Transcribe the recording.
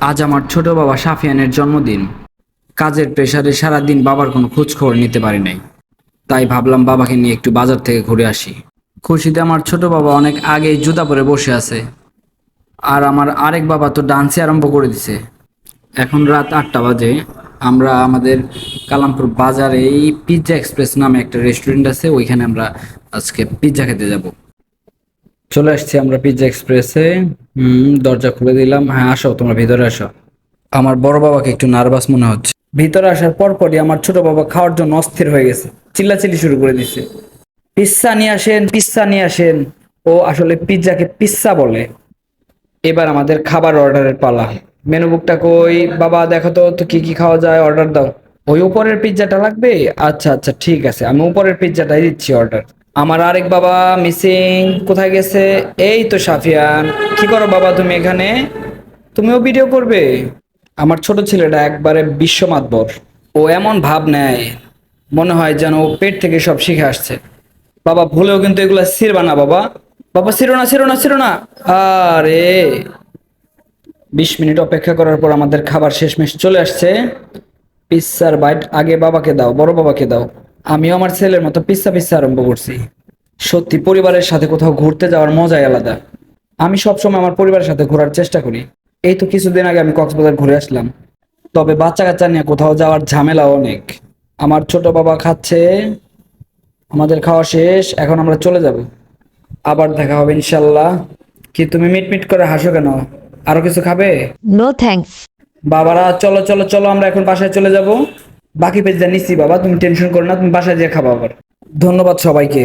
আজ আমার ছোট বাবা সাফিয়ানের জন্মদিন। কাজের প্রেসারে সারাদিন বাবার কোনো খোঁজ খবর নিতে পারি নাই। তাই ভাবলাম বাবাকে নিয়ে একটু বাজার থেকে ঘুরে আসি। খুশিতে আমার ছোট বাবা অনেক আগেই জুতা পরে বসে আছে, আর আমার আরেক বাবা তো ডান্সে আরম্ভ করে দিছে। এখন রাত 8টা বাজে। আমরা আমাদের কালামপুর বাজারে এই পিৎজা এক্সপ্রেস নামে একটা রেস্টুরেন্ট আছে, ওইখানে আমরা আজকে পিৎজা খেতে যাব। চলে আসছি আমরা পিৎজা এক্সপ্রেসে। দরজা খুলে দিলাম। হ্যাঁ, আসো, তোমরা ভিতরে আসো। আমার বড় বাবাকে একটু নার্ভাস মনে হচ্ছে। ভিতরে আসার পরপরই আমার ছোট বাবা খাওয়ার জন্য অস্থির হয়ে গেছে, চিল্লাচিল্লি শুরু করে দিছে, পিৎজা নিয়ে আসেন, পিৎজা নিয়ে আসেন। ও আসলে পিৎজাকে পিৎজা বলে। এবার আমাদের খাবার অর্ডারের পালা। মেনু বুকটা কই বাবা, দেখো তো তো কি কি খাওয়া যায়, অর্ডার দাও। ওই উপরের পিৎজাটা লাগবে? আচ্ছা আচ্ছা, ঠিক আছে, আমি উপরের পিৎজাটাই দিচ্ছি অর্ডার। আমার আরেক বাবা মিসিং, কোথায় গেছে? এই তো সাফিয়ান। কি করো বাবা তুমি এখানে? তুমিও ভিডিও করবে? আমার ছোট ছেলেটা একবারে বিশ্ব মাতবর। ও এমন ভাব নেয়, মনে হয় যেন ও পেট থেকে সব শিখে আসছে। বাবা ভুলেও কিন্তু এগুলা ছিড়বা না বাবা। বাবা ছিড়ো না, ছিড়ো না, ছিড়ো না। আরে 20 মিনিট অপেক্ষা করার পর আমাদের খাবার শেষমেশ চলে আসছে। পিৎজার বাইট আগে বাবাকে দাও, বড় বাবাকে দাও। আমিও আমার ছেলের মতো পিৎজা পিৎজা আরম্ভ করছি। সত্যি পরিবারের সাথে কোথাও ঘুরতে যাওয়ার মজাই আলাদা। আমি সবসময় আমার পরিবারের সাথে ঘোরার চেষ্টা করি। এই তো কিছুদিন আগে আমি কক্সবাজার ঘুরে আসলাম। তবে বাচ্চা কাচ্চা নিয়ে কোথাও যাওয়ার ঝামেলা অনেক। আমার ছোট বাবা খাচ্ছে, আমাদের খাওয়া শেষ, এখন আমরা চলে যাব। আবার দেখা হবে ইনশাল্লাহ। কি তুমি মিটমিট করে হাসো কেন? আরো কিছু খাবে? No thanks. বাবারা চলো চলো চলো, আমরা এখন বাসায় চলে যাব। বাকি পেজটা নিচ্ছি বাবা, তুমি টেনশন করো না, তুমি বাসায় যেয়ে খাবা আবার। ধন্যবাদ সবাইকে।